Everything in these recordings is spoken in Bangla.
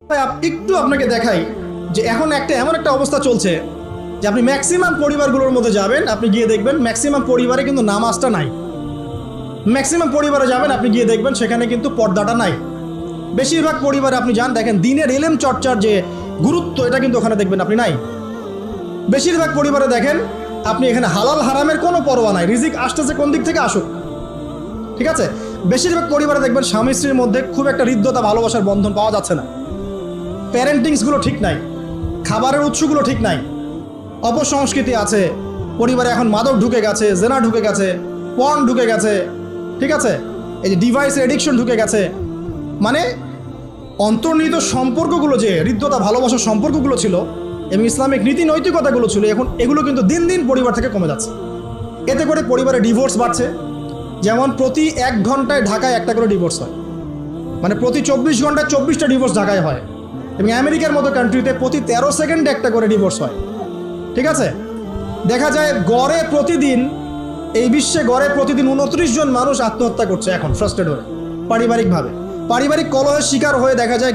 একটু আপনাকে দেখাই যে এখন এমন একটা অবস্থা চলছে যে আপনি ম্যাক্সিমাম পরিবারগুলোর মধ্যে যাবেন, আপনি গিয়ে দেখবেন ম্যাক্সিমাম পরিবারে কিন্তু নামাজটা নাই। ম্যাক্সিমাম পরিবারে যাবেন, আপনি গিয়ে দেখবেন সেখানে কিন্তু পর্দাটা নাই। বেশিরভাগ পরিবারে আপনি যান, দেখেন দিনের এলেম চর্চার যে গুরুত্ব এটা কিন্তু ওখানে দেখবেন আপনি নাই। বেশিরভাগ পরিবারে দেখেন আপনি এখানে হালাল হারামের কোনো পরোয়া নাই, রিজিক আসতেছে কোন দিক থেকে আসুক, ঠিক আছে। বেশিরভাগ পরিবারে দেখবেন স্বামী স্ত্রীর মধ্যে খুব একটা হৃদ্যতা ভালোবাসার বন্ধন পাওয়া যাচ্ছে না। প্যারেন্টিংসগুলো ঠিক নাই, খাবারের উৎসগুলো ঠিক নাই, অপসংস্কৃতি আছে পরিবারে। এখন মাদক ঢুকে গেছে, জেনা ঢুকে গেছে, পর্ন ঢুকে গেছে, ঠিক আছে, এই যে ডিভাইসের এডিকশন ঢুকে গেছে। মানে অন্তর্নিহিত সম্পর্কগুলো, যে হৃদ্যতা ভালোবাসার সম্পর্কগুলো ছিল এবং ইসলামিক নীতি নৈতিকতাগুলো ছিল, এখন এগুলো কিন্তু দিন দিন পরিবার থেকে কমে যাচ্ছে। এতে করে পরিবারে ডিভোর্স বাড়ছে। যেমন প্রতি 1 ঘন্টায় ঢাকায় একটা করে ডিভোর্স হয়, মানে প্রতি 24 ঘন্টায় 24টা ডিভোর্স ঢাকায় হয়। এবং আমেরিকার মতো কান্ট্রিতে প্রতি 13 সেকেন্ডে একটা করে ডিভোর্স হয়, ঠিক আছে। দেখা যায় গড়ে প্রতিদিন, এই বিশ্বে গড়ে প্রতিদিন 29 জন মানুষ আত্মহত্যা করছে এখন ফ্রাস্ট্রেট হয়ে, পারিবারিকভাবে। পারিবারিক কলহের শিকার হয়ে দেখা যায়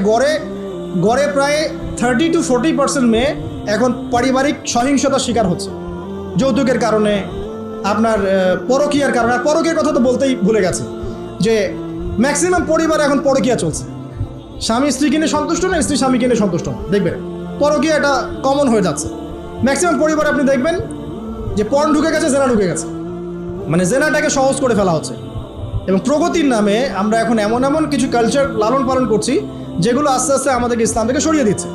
গড়ে প্রায় 30 to 40% মেয়ে এখন পারিবারিক সহিংসতার শিকার হচ্ছে, যৌতুকের কারণে, আপনার পরকীয়ার কারণে। আর পরকীয়ার কথা তো বলতেই ভুলে গেছে যে ম্যাক্সিমাম পরিবারে এখন পরকীয়া চলছে। স্বামী স্ত্রীকে নিয়ে সন্তুষ্ট না, স্ত্রী স্বামীকে নিয়ে সন্তুষ্ট না, দেখবেন পরকীয়া এটা কমন হয়ে যাচ্ছে। ম্যাক্সিমাম পরিবারে আপনি দেখবেন যে পর্ন ঢুকে গেছে, জেনা ঢুকে গেছে, মানে জেনাটাকে সহজ করে ফেলা হচ্ছে। এবং প্রগতির নামে আমরা এখন এমন কিছু কালচার লালন পালন করছি যেগুলো আস্তে আস্তে আমাদেরকে ইসলাম থেকে সরিয়ে দিচ্ছে।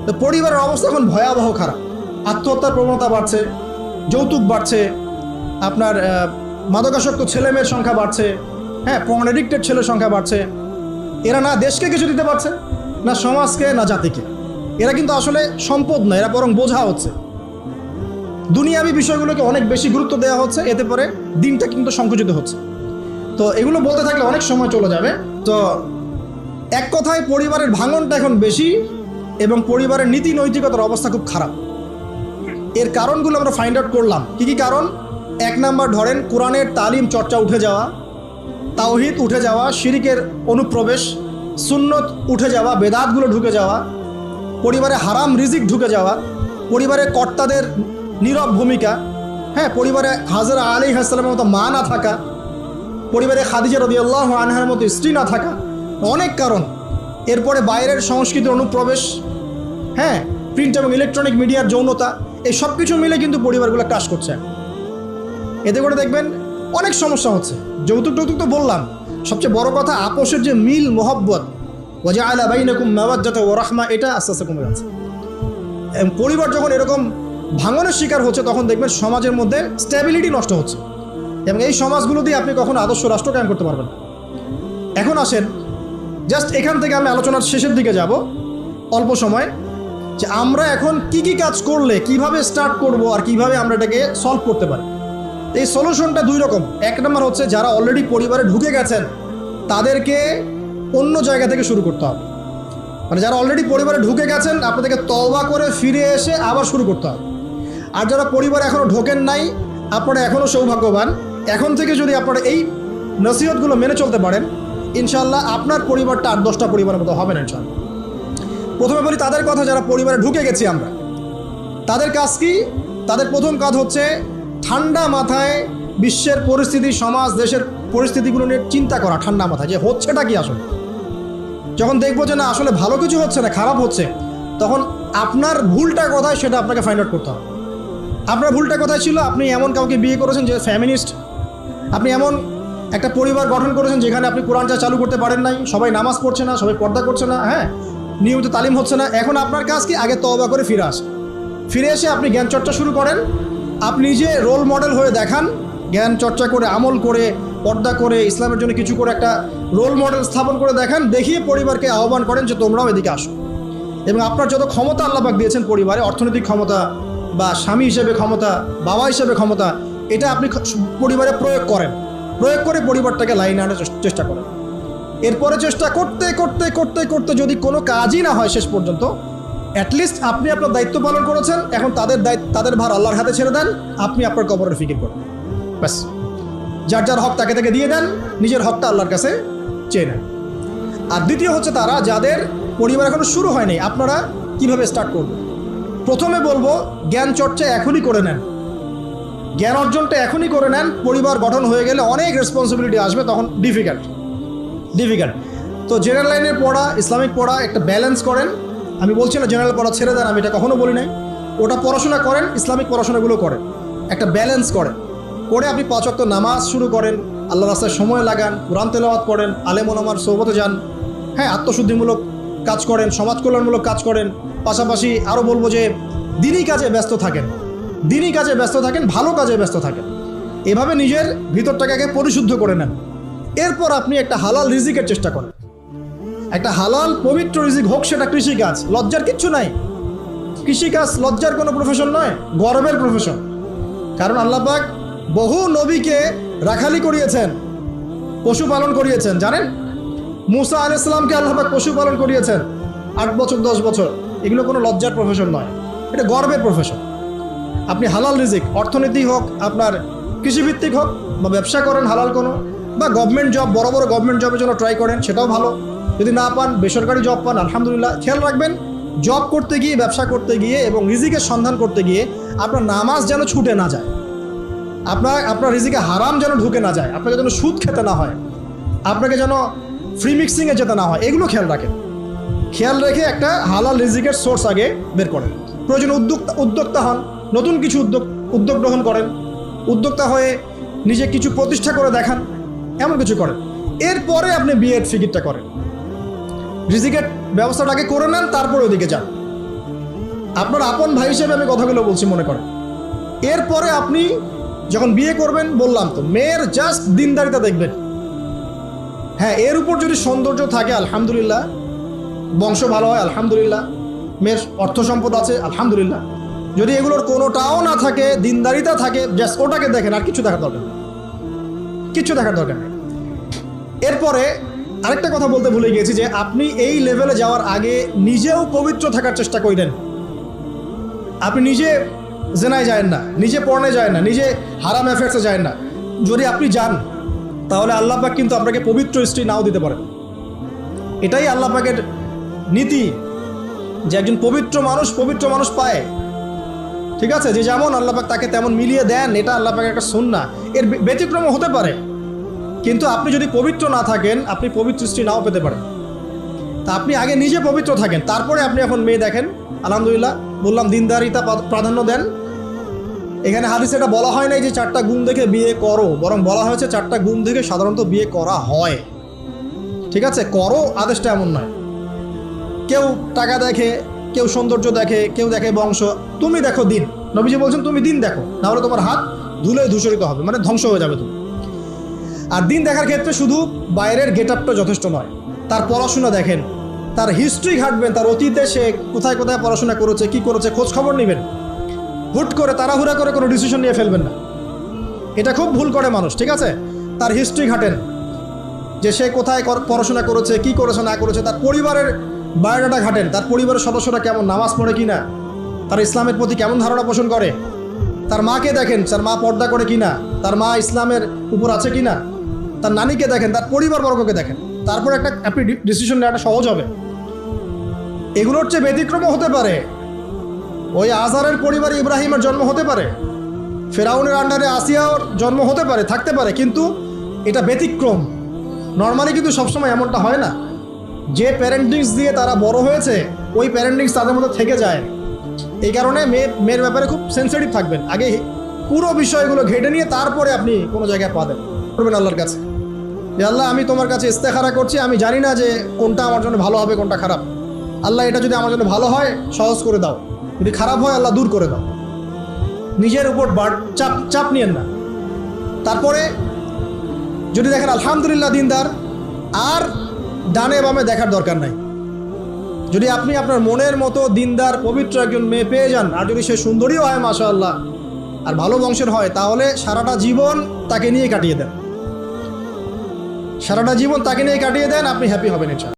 তো পরিবারের অবস্থা এখন ভয়াবহ খারাপ। আত্মহত্যার প্রবণতা বাড়ছে, যৌতুক বাড়ছে, আপনার মাদকাসক্ত ছেলেমেয়ের সংখ্যা বাড়ছে, হ্যাঁ, পর্ন এডিক্টেড ছেলের সংখ্যা বাড়ছে। এরা না দেশকে কিছু দিতে পারছে, না সমাজকে, না জাতিকে। এরা কিন্তু আসলে সম্পদ না, এরা বরং বোঝা হচ্ছে। দুনিয়াবি বিষয়গুলোকে অনেক বেশি গুরুত্ব দেওয়া হচ্ছে, এতে করে দিনটা কিন্তু সংকুচিত হচ্ছে। তো এগুলো বলতে থাকলে অনেক সময় চলে যাবে। তো এক কথায় পরিবারের ভাঙনটা এখন বেশি এবং পরিবারের নীতি নৈতিকতার অবস্থা খুব খারাপ। এর কারণগুলো আমরা ফাইন্ড আউট করলাম। কী কী কারণ? 1 নাম্বার ধরেন কোরআনের তালিম চর্চা উঠে যাওয়া, তাওহীদ উঠে যাওয়া, শিরিকের অনুপ্রবেশ, সুন্নত উঠে যাওয়া, বেদাতগুলো ঢুকে যাওয়া, পরিবারে হারাম রিজিক ঢুকে যাওয়া, পরিবারের কর্তাদের নীরব ভূমিকা, হ্যাঁ, পরিবারে হাজরা আলাইহিস সালামের মতো মা না থাকা, পরিবারে খাদিজা রাদিয়াল্লাহু আনহার মতো স্ত্রী না থাকা, অনেক কারণ। এরপরে বাইরের সংস্কৃতির অনুপ্রবেশ, হ্যাঁ, প্রিন্ট এবং ইলেকট্রনিক মিডিয়ার যৌনতা, এই সব কিছু মিলে কিন্তু পরিবারগুলো ক্রাশ করছে। এতে করে দেখবেন অনেক সমস্যা হচ্ছে। যৌতুক টৌতুক তো বললাম, সবচেয়ে বড় কথা আপোষের যে মিল মোহব্বত, ওয়াজআলা বাইনাকুম মাওয়াদ্দাতা ওয়া রাহমা, এটা আস্তে আস্তে কমে যাচ্ছে। পরিবার যখন এরকম ভাঙনের শিকার হচ্ছে তখন দেখবেন সমাজের মধ্যে স্ট্যাবিলিটি নষ্ট হচ্ছে এবং এই সমাজগুলো দিয়ে আপনি কখনো আদর্শ রাষ্ট্র কায়েম করতে পারবেন না। এখন আসেন, জাস্ট এখান থেকে আমি আলোচনার শেষের দিকে যাব অল্প সময়, যে আমরা এখন কি কি কাজ করলে কিভাবে স্টার্ট করব আর কিভাবে আমরা এটাকে সলভ করতে পারি। এই সলিউশনটা 2 রকম। 1 নম্বর হচ্ছে যারা অলরেডি পরিবারে ঢুকে গেছেন তাদেরকে অন্য জায়গা থেকে শুরু করতে হবে। মানে যারা অলরেডি পরিবারে ঢুকে গেছেন আপনাদেরকে তওবা করে ফিরে এসে আবার শুরু করতে হবে। আর যারা পরিবারে এখনও ঢোকেন নাই, আপনারা এখনও সৌভাগ্যবান। এখন থেকে যদি আপনারা এই নসিহতগুলো মেনে চলতে পারেন, ইনশাল্লাহ আপনার পরিবারটা 8-10টা পরিবারের মতো হবে না ইনশাল্লাহ। প্রথমে বলি তাদের কথা, যারা পরিবারে ঢুকে গেছি আমরা, তাদের কাজ কি? তাদের প্রথম কাজ হচ্ছে ঠান্ডা মাথায় বিশ্বের পরিস্থিতি, সমাজ দেশের পরিস্থিতিগুলো নিয়ে চিন্তা করা, ঠান্ডা মাথায়, যে হচ্ছেটা কি আসলে। যখন দেখবো যে না আসলে ভালো কিছু হচ্ছে না, খারাপ হচ্ছে, তখন আপনার ভুলটা কোথায় সেটা আপনাকে ফাইন্ড আউট করতে হবে। আপনার ভুলটা কোথায় ছিল? আপনি এমন কাউকে বিয়ে করেছেন যে ফ্যামিনিস্ট, আপনি এমন একটা পরিবার গঠন করেছেন যেখানে আপনি কোরআনটা চালু করতে পারেন নাই, সবাই নামাজ পড়ছে না, সবাই পর্দা করছে না, হ্যাঁ, নিয়মিত তালিম হচ্ছে না। এখন আপনার কাজ কি? আগে তওবা করে ফিরে এসে আপনি জ্ঞান চর্চা শুরু করেন। আপনি যে রোল মডেল হয়ে দেখান, জ্ঞান চর্চা করে, আমল করে, পর্দা করে, ইসলামের জন্য কিছু করে একটা রোল মডেল স্থাপন করে দেখান, দেখিয়ে পরিবারকে আহ্বান করেন যে তোমরাও এদিকে আসো। এবং আপনার যত ক্ষমতা আল্লাহ পাক দিয়েছেন পরিবারে, অর্থনৈতিক ক্ষমতা বা স্বামী হিসেবে ক্ষমতা, বাবা হিসেবে ক্ষমতা, এটা আপনি পরিবারে প্রয়োগ করে পরিবারটাকে লাইনে আনার চেষ্টা করেন। এরপরে চেষ্টা করতে করতে করতে করতে যদি কোনো কাজই না হয় শেষ পর্যন্ত, অ্যাটলিস্ট আপনি আপনার দায়িত্ব পালন করেছেন। এখন তাদের ভার আল্লাহর হাতে ছেড়ে দেন, আপনি আপনার কবরের ফিকির করেন, ব্যাস। যার যার হক তাকে দিয়ে দেন, নিজের হকটা আল্লাহর কাছে চেয়ে নেন। আর দ্বিতীয় হচ্ছে তারা যাদের পরিবার এখনো শুরু হয়নি, আপনারা কিভাবে স্টার্ট করবেন? প্রথমে বলবো জ্ঞান চর্চা এখনই করে নেন, জ্ঞান অর্জনটা এখনই করে নেন। পরিবার গঠন হয়ে গেলে অনেক রেসপন্সিবিলিটি আসবে, তখন ডিফিকাল্ট। তো জেনারেল লাইনের পড়া, ইসলামিক পড়া একটা ব্যালেন্স করেন। আমি বলছি না জেনারেল পড়া ছেড়ে দেন, আমি এটা কখনো বলি নাই। ওটা পড়াশোনা করেন, ইসলামিক পড়াশোনাগুলো করেন, একটা ব্যালেন্স করেন। করে আপনি 5 ওয়াক্ত নামাজ শুরু করেন, আল্লাহ রাস্তায় সময় লাগান, কোরআন তেলাওয়াত করেন, আলেম ওলামার সোহবতে যান, হ্যাঁ, আত্মশুদ্ধিমূলক কাজ করেন, সমাজ কল্যাণমূলক কাজ করেন। পাশাপাশি আরও বলবো যে দিনই কাজে ব্যস্ত থাকেন, ভালো কাজে ব্যস্ত থাকেন। এভাবে নিজের ভিতরটাকে আগে পরিশুদ্ধ করে নেন। এরপর আপনি একটা হালাল রিজিকের চেষ্টা করেন, একটা হালাল পবিত্র রিজিক, হোক সেটা কৃষিকাজ। লজ্জার কিচ্ছু নাই, কৃষিকাজ লজ্জার কোনো প্রফেশন নয়, গর্বের প্রফেশন। কারণ আল্লাহ পাক বহু নবীকে রাখালি করিয়েছেন, পশুপালন করিয়েছেন। জানেন, মুসা আলাইহিস সালামকে আল্লাহ পাক পশুপালন করিয়েছেন 8 বছর 10 বছর। এগুলো কোনো লজ্জার প্রফেশন নয়, এটা গর্বের প্রফেশন। আপনি হালাল রিজিক, অর্থনীতি হোক, আপনার কৃষিভিত্তিক হোক, বা ব্যবসা করেন হালাল কোনো, বা গভর্নমেন্ট জব, বড় বড় গভর্নমেন্ট জবের জন্য ট্রাই করেন, সেটাও ভালো। যদি না পান, বেসরকারি জব পান, আলহামদুলিল্লাহ। খেয়াল রাখবেন, জব করতে গিয়ে, ব্যবসা করতে গিয়ে এবং রিজিকের সন্ধান করতে গিয়ে আপনার নামাজ যেন ছুটে না যায়, আপনার রিজিকে হারাম যেন ঢুকে না যায়, আপনাকে যেন সুদ খেতে না হয়, আপনাকে যেন ফ্রি মিক্সিংয়ে যেতে না হয়। এগুলো খেয়াল রাখেন। খেয়াল রেখে একটা হালাল রিজিকের সোর্স আগে বের করেন। প্রয়োজন উদ্যোক্তা হন, নতুন কিছু উদ্যোগ গ্রহণ করেন, উদ্যোক্তা হয়ে নিজে কিছু প্রতিষ্ঠা করে দেখান, এমন কিছু করেন। এরপরে আপনি বিয়ের ফিকিরটা করেন, রিজিকের ব্যবস্থাটাকে করে নেন, তারপরে ওদিকে যান। আপনার আপন ভাই হিসেবে আমি কথাগুলো বলছি, মনে করেন। এরপরে আপনি যখন বিয়ে করবেন, বললাম তো, মেয়ের জাস্ট দিনদারিতা দেখবেন। হ্যাঁ, এর উপর যদি সৌন্দর্য থাকে, আলহামদুলিল্লাহ, বংশ ভালো হয়, আলহামদুলিল্লাহ, মেয়ের অর্থ সম্পদ আছে, আলহামদুলিল্লাহ। যদি এগুলোর কোনোটাও না থাকে, দিনদারিতা থাকে, জাস্ট ওটাকে দেখেন, আর কিছু দেখার দরকার নেই। এরপরে আরেকটা কথা বলতে ভুলে গিয়েছি, যে আপনি এই লেভেলে যাওয়ার আগে নিজেও পবিত্র থাকার চেষ্টা করেন। আপনি নিজে জেনায় যায় না, নিজে পর্নে যায় না, নিজে হারাম অ্যাফেয়ার্সে যায় না। যদি আপনি যান, তাহলে আল্লাহ পাক কিন্তু আপনাকে পবিত্র স্ত্রী নাও দিতে পারেন। এটাই আল্লাহ পাকের নীতি, যে একজন পবিত্র মানুষ পায়। ঠিক আছে, যে যেমন আল্লাহ পাক তাকে তেমন মিলিয়ে দেন, এটা আল্লাহ পাকের একটা সুন্নাহ। এর ব্যতিক্রম হতে পারে, কিন্তু আপনি যদি পবিত্র না থাকেন, আপনি পবিত্র স্ত্রী নাও পেতে পারেন। তা আপনি আগে নিজে পবিত্র থাকেন, তারপরে আপনি এখন মেয়ে দেখেন। আলহামদুলিল্লাহ, বললাম দিনদারিতা প্রাধান্য দেন। এখানে হাদিসে এটা বলা হয় নাই যে 4টা গুণ দেখে বিয়ে করো, বরং বলা হয়েছে 4টা গুণ দেখে সাধারণত বিয়ে করা হয়। ঠিক আছে, করো আদেশটা এমন নয়। কেউ টাকা দেখে, কেউ সৌন্দর্য দেখে, কেউ দেখে বংশ। তুমি দেখো দিন। নবীজি বলছেন তুমি দিন দেখো, নাহলে তোমার হাত ধুলোয় ধূসরিত হবে, মানে ধ্বংস হয়ে যাবে তুমি। আর দিন দেখার ক্ষেত্রে শুধু বাইরের গেট আপটা যথেষ্ট নয়, তার পড়াশোনা দেখেন, তার হিস্ট্রি ঘাটবেন, তার অতীতে সে কোথায় কোথায় পড়াশোনা করেছে, কি করেছে, খোঁজ খবর নেবেন। হুট করে তাড়াহুড়া করে কোনো ডিসিশন নিয়ে ফেলবেন না, এটা খুব ভুল করে মানুষ। ঠিক আছে, তার হিস্ট্রি ঘাটেন, যে সে কোথায় পড়াশোনা করেছে, কি করেছে না করেছে। তার পরিবারের বায়োডাটা ঘাটেন, তার পরিবারের সদস্যরা কেমন, নামাজ পড়ে কি না, তার ইসলামের প্রতি কেমন ধারণা পোষণ করে। তার মাকে দেখেন, তার মা পর্দা করে কি না, তার মা ইসলামের উপর আছে কি না। তার নানিকে দেখেন, তার পরিবারবর্গকে দেখেন, তারপর আপনি ডিসিশন নেওয়াটা সহজ হবে। এগুলোর চেয়ে ব্যতিক্রমও হতে পারে। ওই আজারের পরিবারে ইব্রাহিমের জন্ম হতে পারে, ফেরাউনের আন্ডারে আসিয়ার জন্ম হতে পারে, থাকতে পারে, কিন্তু এটা ব্যতিক্রম। নর্মালি কিন্তু সবসময় এমনটা হয় না। যে প্যারেন্টিংস দিয়ে তারা বড় হয়েছে, ওই প্যারেন্টিংস তাদের মধ্যে থেকে যায়। এই কারণে মেয়ের ব্যাপারে খুব সেন্সিটিভ থাকবেন। আগে পুরো বিষয়গুলো ঘেটে নিয়ে তারপরে আপনি কোনো জায়গায় পা দেন করবেন আল্লাহর কাছে, যে আল্লাহ আমি তোমার কাছে ইস্তেখারা করছি, আমি জানি না যে কোনটা আমার জন্য ভালো হবে, কোনটা খারাপ। আল্লাহ এটা যদি আমার জন্য ভালো হয় সহজ করে দাও, যদি খারাপ হয় আল্লাহ দূর করে দাও। নিজের উপর চাপ নিয়েন না। তারপরে যদি দেখেন আলহামদুলিল্লাহ দিনদার, আর ডানে বামে দেখার দরকার নাই। যদি আপনি আপনার মনের মতো দিনদার পবিত্র একজন মেয়ে পেয়ে যান, আর যদি সে সুন্দরীও হয় মাশাআল্লাহ, আর ভালো বংশের হয়, তাহলে সারাটা জীবন তাকে নিয়ে কাটিয়ে দেন, আপনি হ্যাপি হবেন ইনশাআল্লাহ।